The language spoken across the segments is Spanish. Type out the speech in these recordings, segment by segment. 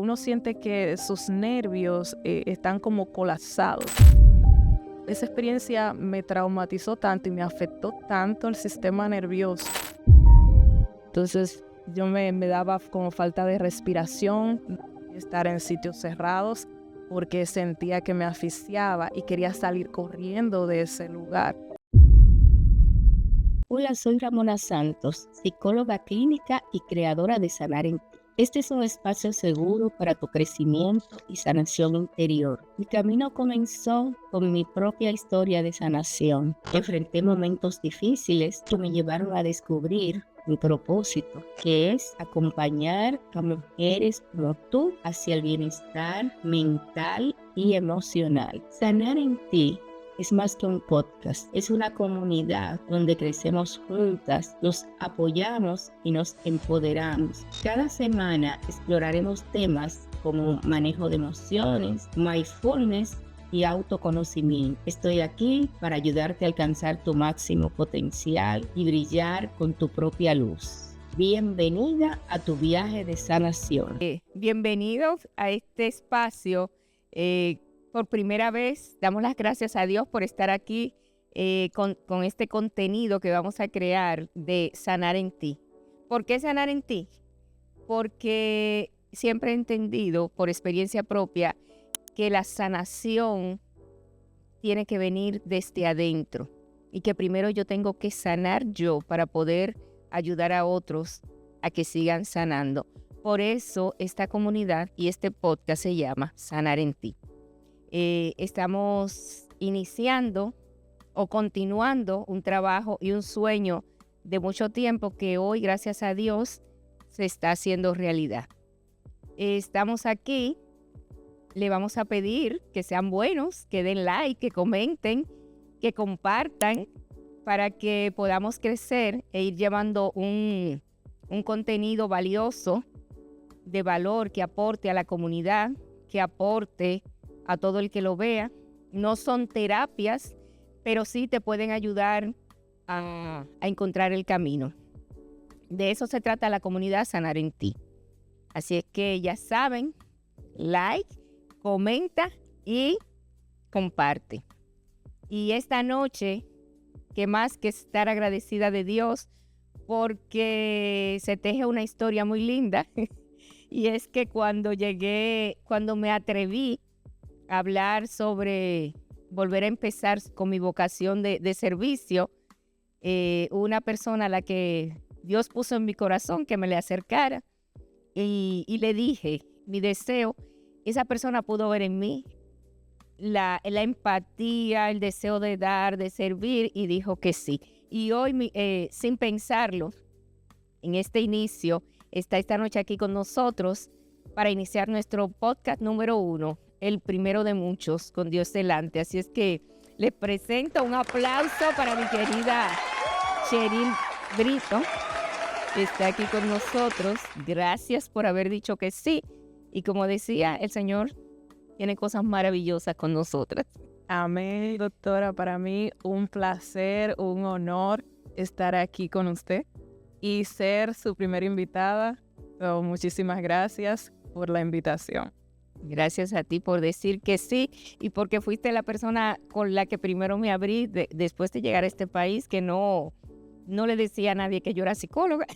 uno siente que sus nervios están como colapsados. Esa experiencia me traumatizó tanto y me afectó tanto el sistema nervioso. Entonces yo me daba como falta de respiración, estar en sitios cerrados, porque sentía que me asfixiaba y quería salir corriendo de ese lugar. Hola, soy Ramona Santos, psicóloga clínica y creadora de Sanar en Ti. Este es un espacio seguro para tu crecimiento y sanación interior. Mi camino comenzó con mi propia historia de sanación. Enfrenté momentos difíciles que me llevaron a descubrir mi propósito, que es acompañar a mujeres como tú hacia el bienestar mental y emocional. Sanar en Ti es más que un podcast, es una comunidad donde crecemos juntas, nos apoyamos y nos empoderamos. Cada semana exploraremos temas como manejo de emociones, mindfulness y autoconocimiento. Estoy aquí para ayudarte a alcanzar tu máximo potencial y brillar con tu propia luz. Bienvenida a tu viaje de sanación. Bienvenidos a este espacio. Por primera vez, damos las gracias a Dios por estar aquí con este contenido que vamos a crear de Sanar en Ti. ¿Por qué Sanar en Ti? Porque siempre he entendido por experiencia propia que la sanación tiene que venir desde adentro y que primero yo tengo que sanar yo para poder ayudar a otros a que sigan sanando. Por eso esta comunidad y este podcast se llama Sanar en Ti. Estamos iniciando o continuando un trabajo y un sueño de mucho tiempo que hoy, gracias a Dios, se está haciendo realidad. Estamos aquí, le vamos a pedir que sean buenos, que den like, que comenten, que compartan para que podamos crecer e ir llevando un contenido valioso, de valor, que aporte a la comunidad, que aporte a todo el que lo vea. No son terapias, pero sí te pueden ayudar a encontrar el camino. De eso se trata la comunidad Sanar en Ti. Así es que ya saben, like, comenta y comparte. Y esta noche, que más que estar agradecida de Dios, porque se teje una historia muy linda, y es que cuando me atreví hablar sobre volver a empezar con mi vocación de servicio, una persona a la que Dios puso en mi corazón que me le acercara y le dije mi deseo. Esa persona pudo ver en mí la empatía, el deseo de dar, de servir, y dijo que sí. Y hoy, sin pensarlo, en este inicio, está esta noche aquí con nosotros para iniciar nuestro podcast número 1, el primero de muchos, con Dios delante. Así es que les presento un aplauso para mi querida Cheryl Brito, que está aquí con nosotros. Gracias por haber dicho que sí. Y como decía, el Señor tiene cosas maravillosas con nosotras. Amén, doctora. Para mí un placer, un honor estar aquí con usted y ser su primera invitada. Muchísimas gracias por la invitación. Gracias a ti por decir que sí y porque fuiste la persona con la que primero me abrí después de llegar a este país, que no le decía a nadie que yo era psicóloga.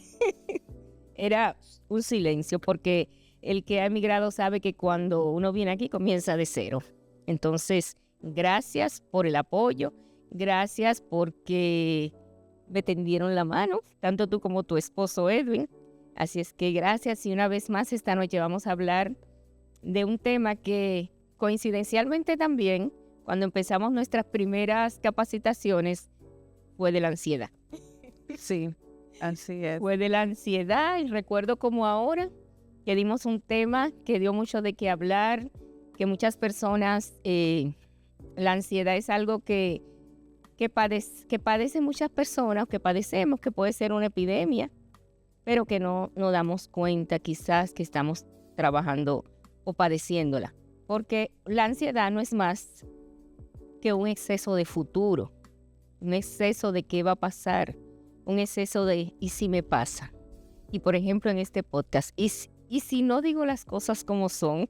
Era un silencio, porque el que ha emigrado sabe que cuando uno viene aquí comienza de cero. Entonces, gracias por el apoyo, gracias porque me tendieron la mano, tanto tú como tu esposo Edwin. Así es que gracias, y una vez más esta noche vamos a hablar de un tema que coincidencialmente también, cuando empezamos nuestras primeras capacitaciones, fue de la ansiedad. Sí, así es. Fue de la ansiedad, y recuerdo como ahora que dimos un tema que dio mucho de qué hablar, que muchas personas, la ansiedad es algo que padecen muchas personas, que padecemos, que puede ser una epidemia, pero que no nos damos cuenta quizás que estamos trabajando o padeciéndola, porque la ansiedad no es más que un exceso de futuro, un exceso de qué va a pasar, un exceso de ¿y si me pasa? Y por ejemplo en este podcast, ¿y si no digo las cosas como son?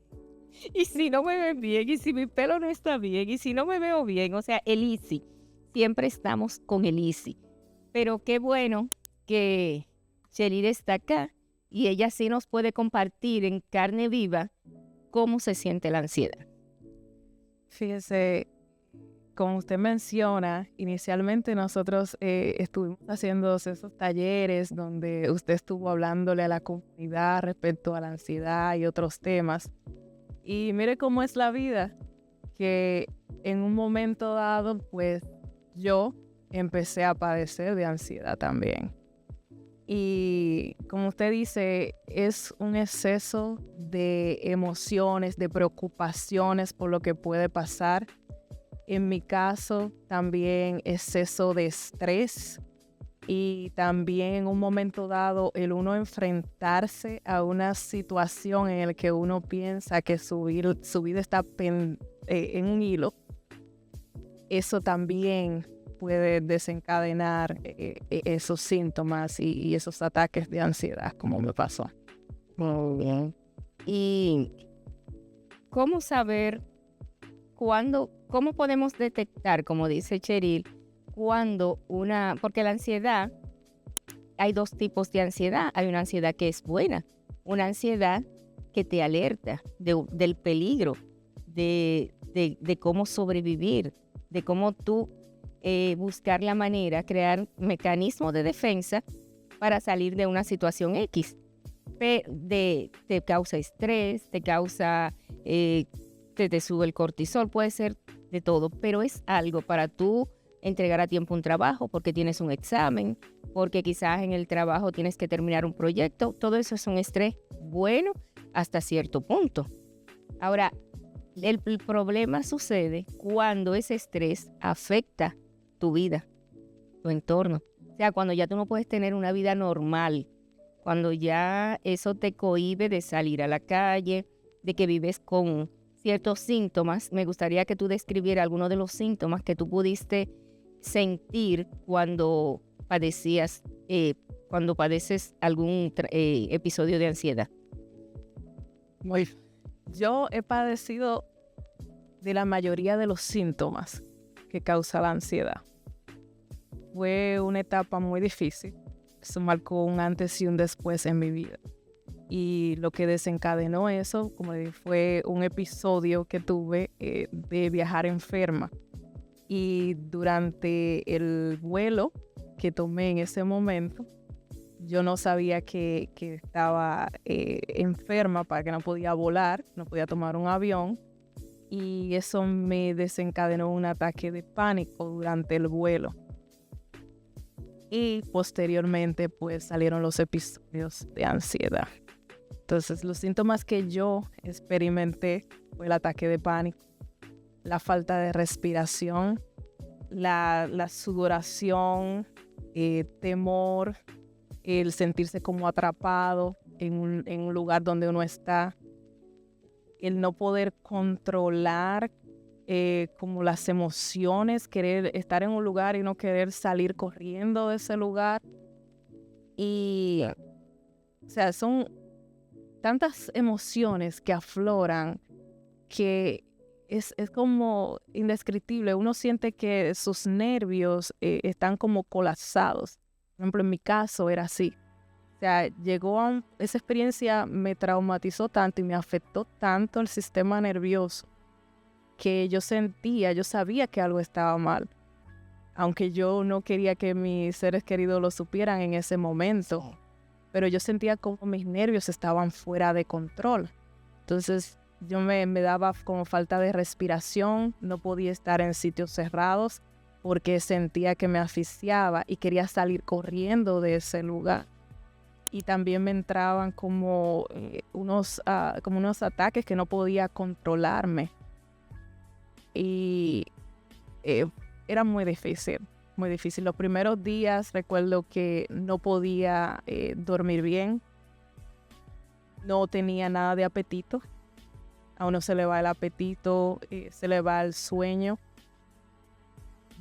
¿Y si no me ven bien? ¿Y si mi pelo no está bien? ¿Y si no me veo bien? O sea, el easy. Siempre estamos con el easy. Pero qué bueno que Cheryl está acá y ella sí nos puede compartir en carne viva cómo se siente la ansiedad. Fíjese, como usted menciona, inicialmente nosotros estuvimos haciendo esos talleres donde usted estuvo hablándole a la comunidad respecto a la ansiedad y otros temas. Y mire cómo es la vida, que en un momento dado, pues yo empecé a padecer de ansiedad también. Y como usted dice, es un exceso de emociones, de preocupaciones por lo que puede pasar. En mi caso, también exceso de estrés y también en un momento dado el uno enfrentarse a una situación en la que uno piensa que su vida está en un hilo. Eso también puede desencadenar esos síntomas y esos ataques de ansiedad, como me pasó. Muy bien. ¿Y cómo saber cómo podemos detectar, como dice Cheryl, porque la ansiedad, hay dos tipos de ansiedad. Hay una ansiedad que es buena, una ansiedad que te alerta del peligro, de cómo sobrevivir, de cómo tú buscar la manera, crear mecanismos de defensa para salir de una situación X. Te causa estrés, te causa, te sube el cortisol, puede ser de todo, pero es algo para tú entregar a tiempo un trabajo, porque tienes un examen, porque quizás en el trabajo tienes que terminar un proyecto. Todo eso es un estrés bueno hasta cierto punto. Ahora, el problema sucede cuando ese estrés afecta tu vida, tu entorno. O sea, cuando ya tú no puedes tener una vida normal, cuando ya eso te cohíbe de salir a la calle, de que vives con ciertos síntomas. Me gustaría que tú describieras algunos de los síntomas que tú pudiste sentir cuando padeces algún episodio de ansiedad. Yo he padecido de la mayoría de los síntomas que causa la ansiedad. Fue una etapa muy difícil. Eso marcó un antes y un después en mi vida. Y lo que desencadenó eso, como dije, fue un episodio que tuve de viajar enferma. Y durante el vuelo que tomé en ese momento, yo no sabía que estaba enferma, para que no podía volar, no podía tomar un avión. Y eso me desencadenó un ataque de pánico durante el vuelo. Y posteriormente, pues, salieron los episodios de ansiedad. Entonces, los síntomas que yo experimenté fue el ataque de pánico, la falta de respiración, la sudoración, temor, el sentirse como atrapado en un lugar donde uno está, el no poder controlar como las emociones, querer estar en un lugar y no querer salir corriendo de ese lugar. Y, o sea, son tantas emociones que afloran que es como indescriptible. Uno siente que sus nervios están como colapsados. Por ejemplo, en mi caso era así. O sea, esa experiencia me traumatizó tanto y me afectó tanto el sistema nervioso que yo sabía que algo estaba mal, aunque yo no quería que mis seres queridos lo supieran en ese momento, pero yo sentía como mis nervios estaban fuera de control. Entonces yo me daba como falta de respiración, no podía estar en sitios cerrados porque sentía que me asfixiaba y quería salir corriendo de ese lugar. Y también me entraban como unos ataques que no podía controlarme. Y era muy difícil, muy difícil. Los primeros días recuerdo que no podía dormir bien, no tenía nada de apetito. A uno se le va el apetito, se le va el sueño.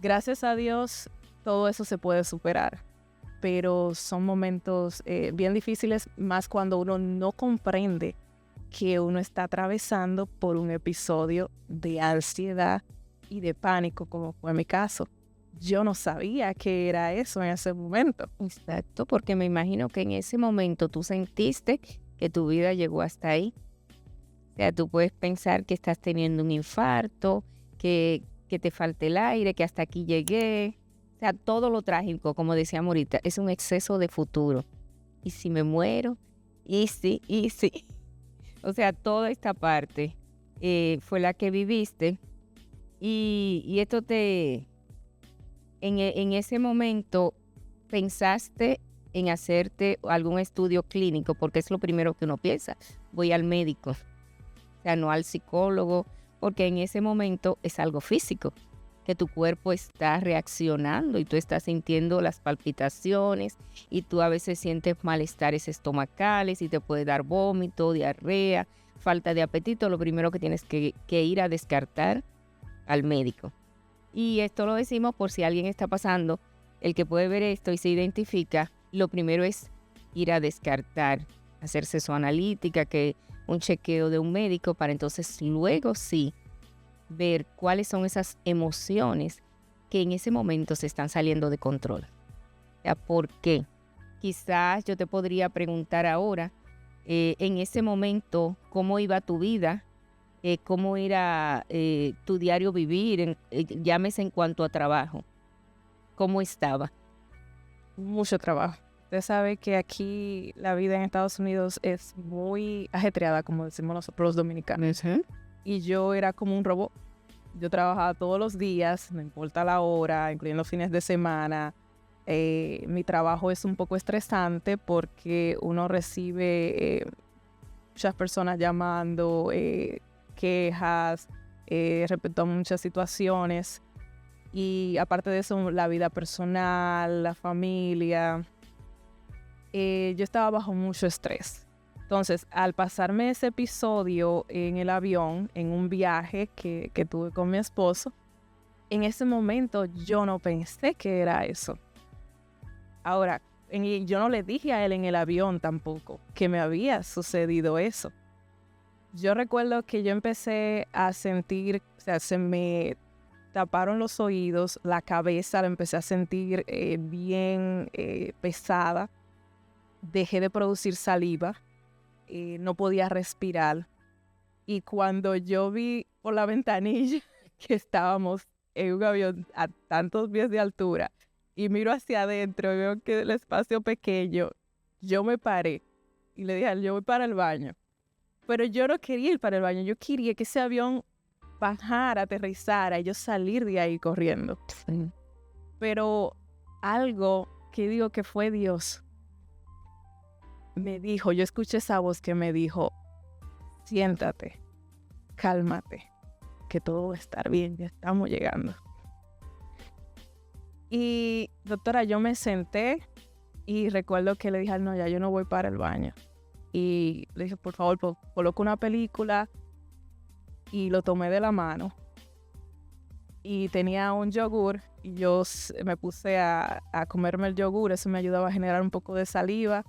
Gracias a Dios, todo eso se puede superar. pero son momentos bien difíciles, más cuando uno no comprende que uno está atravesando por un episodio de ansiedad y de pánico, como fue mi caso. Yo no sabía que era eso en ese momento. Exacto, porque me imagino que en ese momento tú sentiste que tu vida llegó hasta ahí. O sea, tú puedes pensar que estás teniendo un infarto, que te falta el aire, que hasta aquí llegué. O sea, todo lo trágico, como decíamos ahorita, es un exceso de futuro. ¿Y si me muero? ¿Y sí? O sea, toda esta parte fue la que viviste. Y esto en ese momento pensaste en hacerte algún estudio clínico, porque es lo primero que uno piensa. Voy al médico, o sea, no al psicólogo, porque en ese momento es algo físico, que tu cuerpo está reaccionando y tú estás sintiendo las palpitaciones y tú a veces sientes malestares estomacales y te puede dar vómito, diarrea, falta de apetito. Lo primero que tienes que ir a descartar al médico. Y esto lo decimos por si alguien está pasando, el que puede ver esto y se identifica, lo primero es ir a descartar, hacerse su analítica, que un chequeo de un médico, para entonces luego sí ver cuáles son esas emociones que en ese momento se están saliendo de control. O sea, ¿por qué? Quizás yo te podría preguntar ahora, en ese momento, ¿cómo iba tu vida? ¿Cómo era tu diario vivir? Llámese en cuanto a trabajo. ¿Cómo estaba? Mucho trabajo. Usted sabe que aquí la vida en Estados Unidos es muy ajetreada, como decimos nosotros los dominicanos. Y yo era como un robot. Yo trabajaba todos los días, no importa la hora, incluyendo fines de semana. Mi trabajo es un poco estresante porque uno recibe muchas personas llamando, quejas respecto a muchas situaciones. Y aparte de eso, la vida personal, la familia. Yo estaba bajo mucho estrés. Entonces, al pasarme ese episodio en el avión, en un viaje que tuve con mi esposo, en ese momento yo no pensé que era eso. Ahora, yo no le dije a él en el avión tampoco que me había sucedido eso. Yo recuerdo que yo empecé a sentir, o sea, se me taparon los oídos, la cabeza la empecé a sentir bien pesada. Dejé de producir saliva, no podía respirar. Y cuando yo vi por la ventanilla que estábamos en un avión a tantos pies de altura y miro hacia adentro y veo que el espacio pequeño, yo me paré y le dije a él, yo voy para el baño. Pero yo no quería ir para el baño, yo quería que ese avión bajara, aterrizara y yo salir de ahí corriendo. Sí. Pero algo que digo que fue Dios me dijo, yo escuché esa voz que me dijo, siéntate, cálmate, que todo va a estar bien, ya estamos llegando. Y doctora, yo me senté y recuerdo que le dije, no, ya yo no voy para el baño. Y le dije, por favor, coloca una película, y lo tomé de la mano. Y tenía un yogur y yo me puse a comerme el yogur, eso me ayudaba a generar un poco de saliva.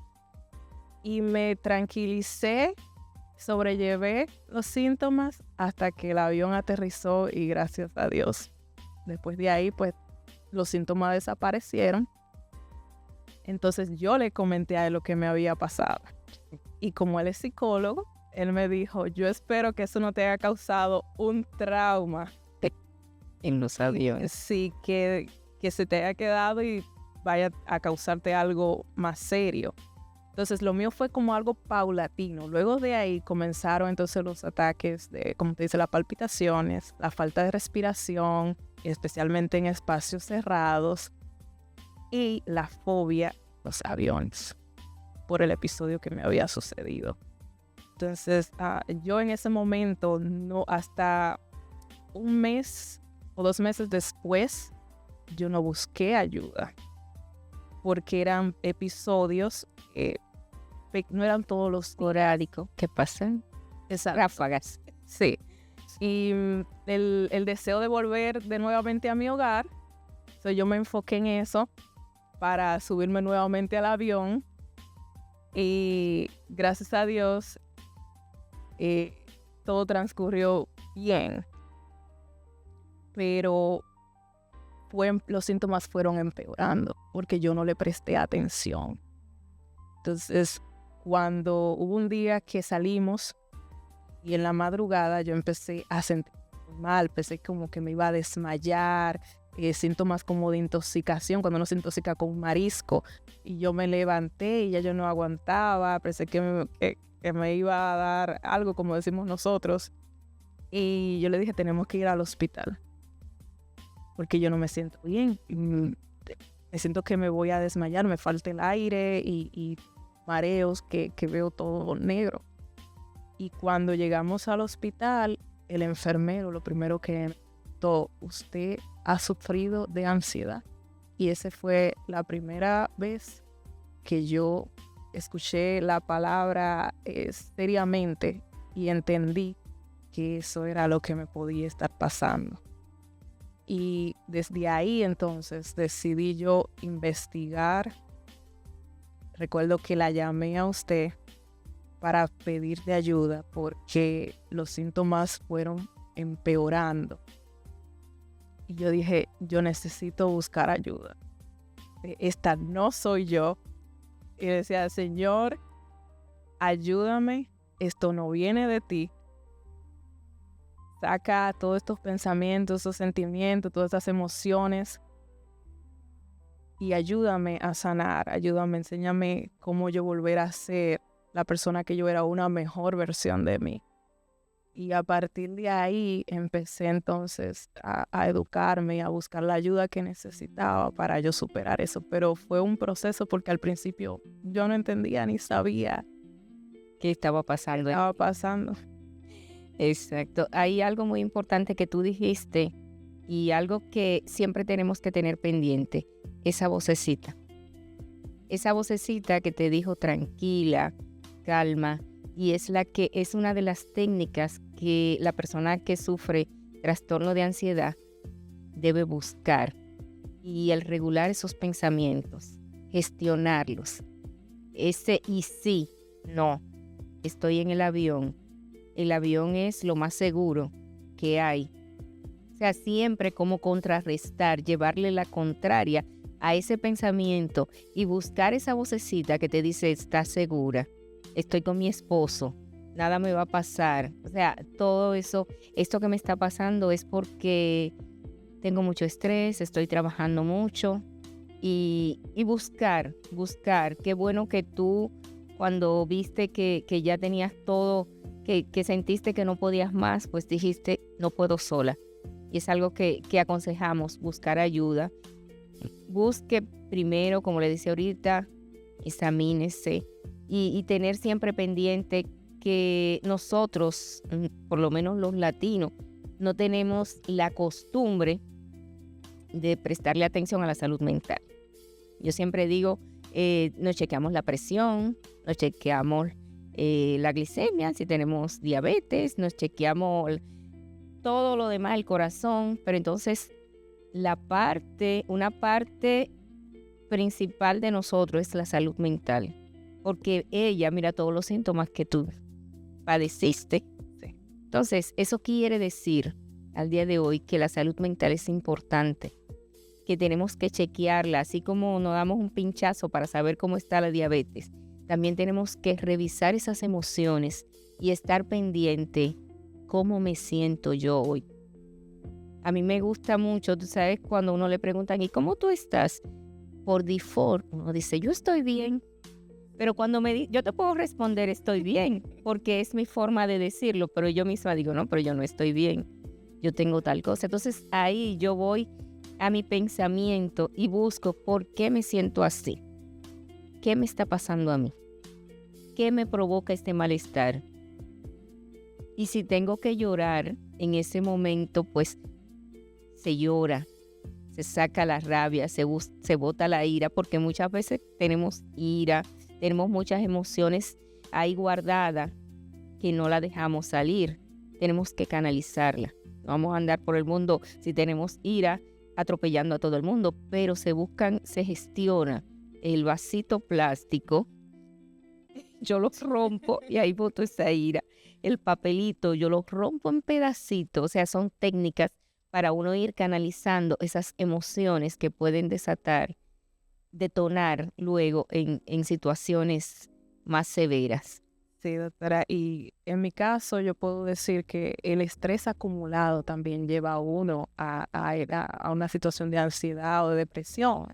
Y me tranquilicé, sobrellevé los síntomas hasta que el avión aterrizó y gracias a Dios. Después de ahí, pues, los síntomas desaparecieron. Entonces yo le comenté a él lo que me había pasado. Y como él es psicólogo, él me dijo, yo espero que eso no te haya causado un trauma. En los aviones. Sí, que se te haya quedado y vaya a causarte algo más serio. Entonces lo mío fue como algo paulatino. Luego de ahí comenzaron entonces los ataques de, como te dice, las palpitaciones, la falta de respiración, especialmente en espacios cerrados, y la fobia a los aviones por el episodio que me había sucedido. Entonces yo en ese momento, no, hasta un mes o 2 meses después, yo no busqué ayuda porque eran episodios, no eran todos los esporádicos que pasan. Exacto. Ráfagas. Sí. Y el deseo de volver de nuevamente a mi hogar, entonces yo me enfoqué en eso para subirme nuevamente al avión. Y gracias a Dios, todo transcurrió bien. Pero los síntomas fueron empeorando porque yo no le presté atención. Entonces, cuando hubo un día que salimos y en la madrugada yo empecé a sentir mal, pensé como que me iba a desmayar, síntomas como de intoxicación, cuando uno se intoxica con un marisco, y yo me levanté y ya yo no aguantaba, pensé que me iba a dar algo, como decimos nosotros, y yo le dije, tenemos que ir al hospital, porque yo no me siento bien, me siento que me voy a desmayar, me falta el aire y mareos, que veo todo negro. Y cuando llegamos al hospital, el enfermero lo primero que me preguntó, ¿usted ha sufrido de ansiedad? Y esa fue la primera vez que yo escuché la palabra seriamente y entendí que eso era lo que me podía estar pasando. Y desde ahí entonces decidí yo investigar. Recuerdo que la llamé a usted para pedir de ayuda porque los síntomas fueron empeorando. Y yo dije, yo necesito buscar ayuda. Esta no soy yo. Y decía, Señor, ayúdame, esto no viene de ti. Saca todos estos pensamientos, esos sentimientos, todas esas emociones y ayúdame a sanar, ayúdame, enséñame cómo yo volver a ser la persona que yo era, una mejor versión de mí. Y a partir de ahí empecé entonces a educarme y a buscar la ayuda que necesitaba para yo superar eso. Pero fue un proceso porque al principio yo no entendía ni sabía ¿Qué estaba pasando? Exacto. Hay algo muy importante que tú dijiste y algo que siempre tenemos que tener pendiente, esa vocecita. Esa vocecita que te dijo tranquila, calma, y es una de las técnicas que la persona que sufre trastorno de ansiedad debe buscar. Y el regular esos pensamientos, gestionarlos. Ese y sí, no, estoy en el avión. El avión es lo más seguro que hay. O sea, siempre como contrarrestar, llevarle la contraria a ese pensamiento y buscar esa vocecita que te dice, estás segura, estoy con mi esposo, nada me va a pasar. O sea, todo eso, esto que me está pasando es porque tengo mucho estrés, estoy trabajando mucho y buscar. Qué bueno que tú cuando viste que ya tenías todo, que sentiste que no podías más, pues dijiste, no puedo sola. Y es algo que aconsejamos, buscar ayuda. Busque primero, como le decía ahorita, examínese y tener siempre pendiente que nosotros, por lo menos los latinos, no tenemos la costumbre de prestarle atención a la salud mental. Yo siempre digo, nos chequeamos la presión, nos chequeamos la glicemia, si tenemos diabetes, nos chequeamos todo lo demás, el corazón, pero entonces una parte principal de nosotros es la salud mental, porque ella mira todos los síntomas que tú padeciste. Sí. Entonces, eso quiere decir al día de hoy que la salud mental es importante, que tenemos que chequearla, así como nos damos un pinchazo para saber cómo está la diabetes. También tenemos que revisar esas emociones y estar pendiente cómo me siento yo hoy. A mí me gusta mucho, tú sabes, cuando uno le preguntan, ¿y cómo tú estás? Por default, uno dice, yo estoy bien. Pero cuando yo te puedo responder, estoy bien, porque es mi forma de decirlo, pero yo misma digo, no, pero yo no estoy bien, yo tengo tal cosa. Entonces ahí yo voy a mi pensamiento y busco por qué me siento así. ¿Qué me está pasando a mí? ¿Qué me provoca este malestar? Y si tengo que llorar en ese momento, pues se llora, se saca la rabia, se bota la ira, porque muchas veces tenemos ira, tenemos muchas emociones ahí guardadas que no la dejamos salir. Tenemos que canalizarla. No vamos a andar por el mundo si tenemos ira atropellando a todo el mundo, pero se gestiona el vasito plástico, yo lo rompo y ahí boto esa ira. El papelito, yo lo rompo en pedacitos, o sea, son técnicas para uno ir canalizando esas emociones que pueden detonar luego en situaciones más severas. Sí, doctora. Y en mi caso, yo puedo decir que el estrés acumulado también lleva a uno a una situación de ansiedad o de depresión.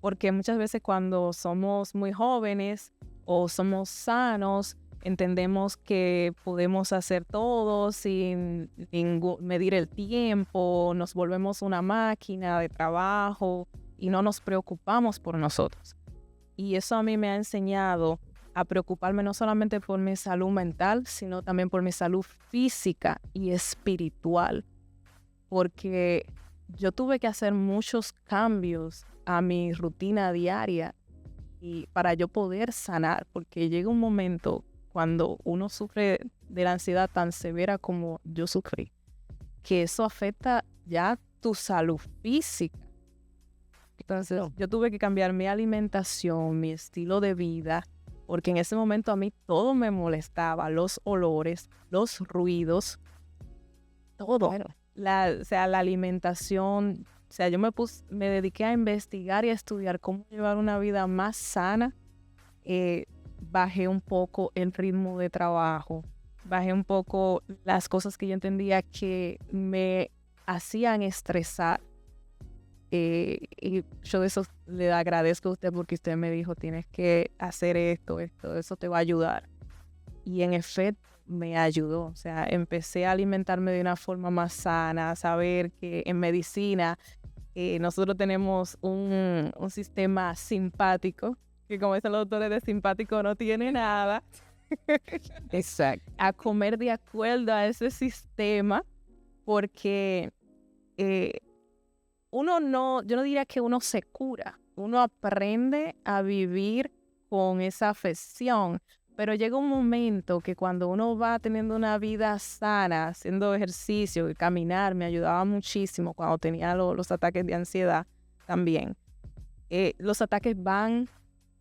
Porque muchas veces cuando somos muy jóvenes o somos sanos, entendemos que podemos hacer todo sin medir el tiempo, nos volvemos una máquina de trabajo y no nos preocupamos por nosotros. Y eso a mí me ha enseñado a preocuparme no solamente por mi salud mental, sino también por mi salud física y espiritual. Porque yo tuve que hacer muchos cambios a mi rutina diaria y para yo poder sanar, porque llega un momento cuando uno sufre de la ansiedad tan severa como yo sufrí, que eso afecta ya tu salud física. Entonces, yo tuve que cambiar mi alimentación, mi estilo de vida, porque en ese momento a mí todo me molestaba, los olores, los ruidos, todo. Claro. La alimentación, o sea, yo me dediqué a investigar y a estudiar cómo llevar una vida más sana. Bajé un poco el ritmo de trabajo, bajé un poco las cosas que yo entendía que me hacían estresar. Y yo de eso le agradezco a usted porque usted me dijo, tienes que hacer esto, eso te va a ayudar. Y en efecto me ayudó. O sea, empecé a alimentarme de una forma más sana, a saber que en medicina nosotros tenemos un sistema simpático, que como dicen los doctores, de simpático no tiene nada. Exacto. A comer de acuerdo a ese sistema, porque yo no diría que uno se cura, uno aprende a vivir con esa afección, pero llega un momento que cuando uno va teniendo una vida sana, haciendo ejercicio y caminar, me ayudaba muchísimo cuando tenía los ataques de ansiedad también. Los ataques van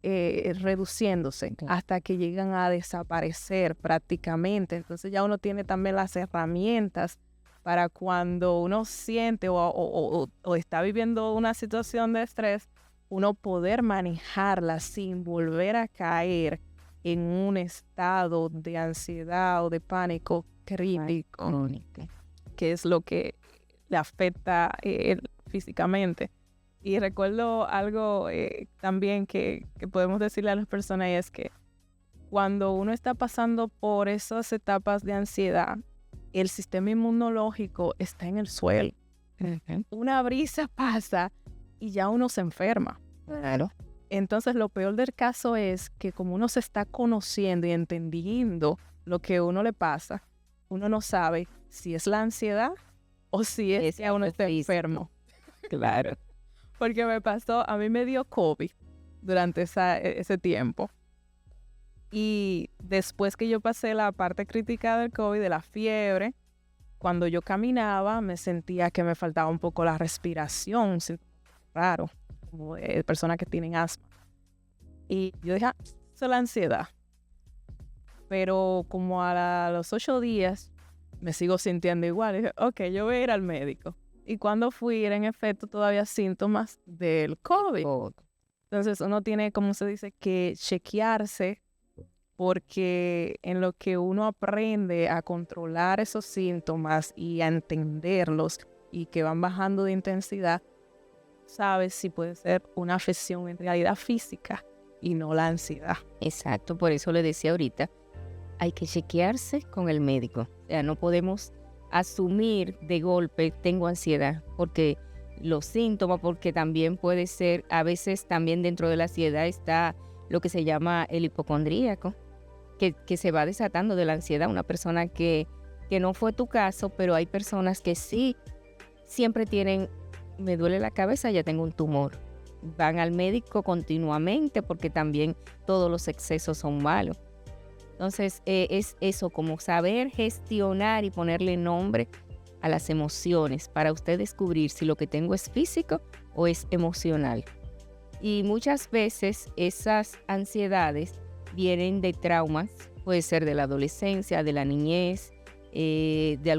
reduciéndose hasta que llegan a desaparecer prácticamente. Entonces ya uno tiene también las herramientas para cuando uno siente o está viviendo una situación de estrés, uno poder manejarla sin volver a caer en un estado de ansiedad o de pánico crítico, que es lo que le afecta físicamente. Y recuerdo algo también que podemos decirle a las personas, y es que cuando uno está pasando por esas etapas de ansiedad, el sistema inmunológico está en el suelo. Una brisa pasa y ya uno se enferma. Claro. Entonces, lo peor del caso es que como uno se está conociendo y entendiendo lo que a uno le pasa, uno no sabe si es la ansiedad o si es que uno está enfermo. Claro. Porque me pasó, a mí me dio COVID durante ese tiempo. Y después que yo pasé la parte crítica del COVID, de la fiebre, cuando yo caminaba me sentía que me faltaba un poco la respiración, raro, como de personas que tienen asma. Y yo dije, eso es la ansiedad. Pero como a los 8 días me sigo sintiendo igual. Y dije, ok, yo voy a ir al médico. Y cuando fui, era en efecto todavía síntomas del COVID. Entonces uno tiene, como se dice, que chequearse, porque en lo que uno aprende a controlar esos síntomas y a entenderlos y que van bajando de intensidad, sabes si puede ser una afección en realidad física y no la ansiedad. Exacto, por eso le decía ahorita, hay que chequearse con el médico. O sea, no podemos asumir de golpe, tengo ansiedad, porque los síntomas, porque también puede ser, a veces también dentro de la ansiedad está lo que se llama el hipocondríaco, que se va desatando de la ansiedad. Una persona que no fue tu caso, pero hay personas que sí, siempre tienen, me duele la cabeza, ya tengo un tumor. Van al médico continuamente porque también todos los excesos son malos. Entonces es eso, como saber gestionar y ponerle nombre a las emociones para usted descubrir si lo que tengo es físico o es emocional. Y muchas veces esas ansiedades vienen de traumas, puede ser de la adolescencia, de la niñez, de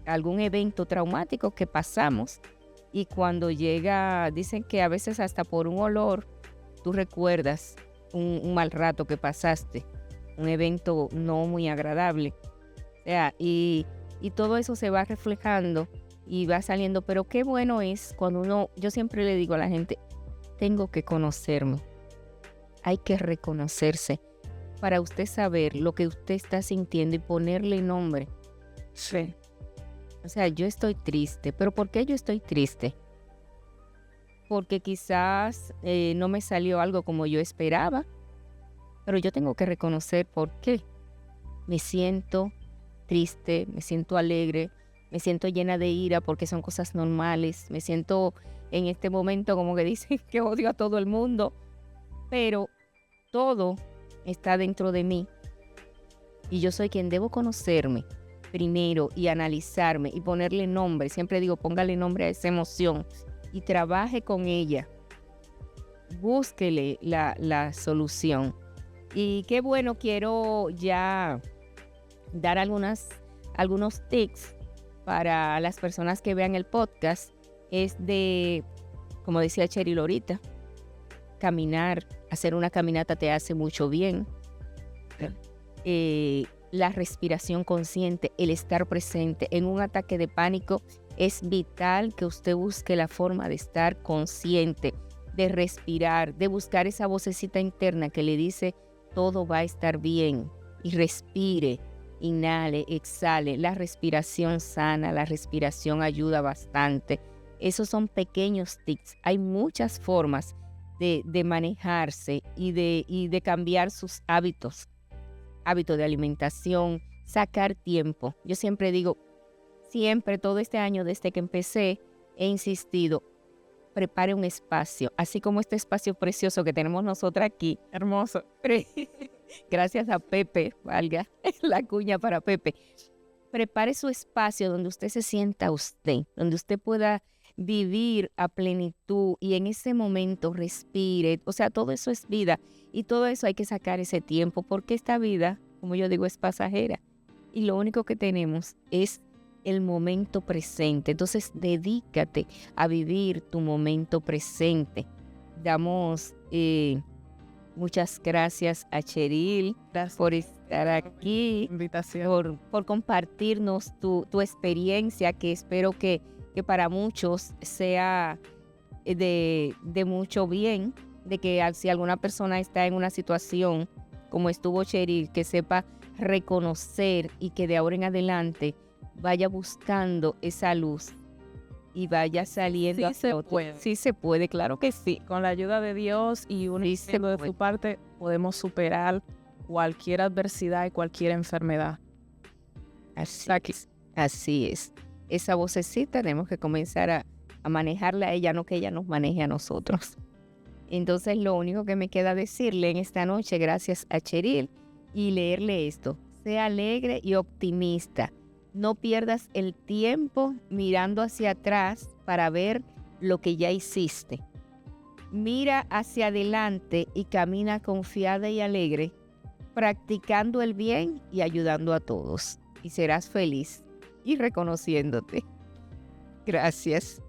algún evento traumático que pasamos. Y cuando llega, dicen que a veces hasta por un olor, tú recuerdas un mal rato que pasaste, un evento no muy agradable. O sea, y todo eso se va reflejando y va saliendo. Pero qué bueno es cuando yo siempre le digo a la gente, tengo que conocerme. Hay que reconocerse para usted saber lo que usted está sintiendo y ponerle nombre. Sí. O sea, yo estoy triste. ¿Pero por qué yo estoy triste? Porque quizás no me salió algo como yo esperaba. Pero yo tengo que reconocer por qué. Me siento triste, me siento alegre, me siento llena de ira porque son cosas normales. Me siento en este momento como que dicen que odio a todo el mundo. Pero todo está dentro de mí. Y yo soy quien debo conocerme primero y analizarme y ponerle nombre. Siempre digo, póngale nombre a esa emoción y trabaje con ella. Búsquele la solución. Y qué bueno, quiero ya dar algunos tips para las personas que vean el podcast. Es de, como decía Cheryl ahorita, caminar, hacer una caminata te hace mucho bien. La respiración consciente, el estar presente. En un ataque de pánico es vital que usted busque la forma de estar consciente, de respirar, de buscar esa vocecita interna que le dice todo va a estar bien. Y respire, inhale, exhale. La respiración sana, la respiración ayuda bastante. Esos son pequeños tips. Hay muchas formas de manejarse y de cambiar sus hábitos de alimentación, sacar tiempo. Yo siempre digo, todo este año desde que empecé, he insistido, prepare un espacio, así como este espacio precioso que tenemos nosotras aquí. Hermoso. Gracias a Pepe, valga la cuña para Pepe. Prepare su espacio donde usted se sienta usted, donde usted pueda vivir a plenitud y en ese momento respire. O sea, todo eso es vida y todo eso hay que sacar ese tiempo porque esta vida, como yo digo, es pasajera y lo único que tenemos es el momento presente. Entonces, dedícate a vivir tu momento presente. Damos muchas gracias a Cheryl por estar aquí, invitación, por compartirnos tu experiencia, que espero que para muchos sea de mucho bien, de que si alguna persona está en una situación como estuvo Cheryl, que sepa reconocer y que de ahora en adelante vaya buscando esa luz y vaya saliendo. Sí se puede. Sí se puede, claro que sí. Con la ayuda de Dios y uniendo de su parte, podemos superar cualquier adversidad y cualquier enfermedad. Así es. Esa vocecita tenemos que comenzar a manejarla a ella, no que ella nos maneje a nosotros. Entonces, lo único que me queda decirle en esta noche, gracias a Cheryl, y leerle esto: sea alegre y optimista. No pierdas el tiempo mirando hacia atrás para ver lo que ya hiciste. Mira hacia adelante y camina confiada y alegre, practicando el bien y ayudando a todos. Y serás feliz y reconociéndote. Gracias.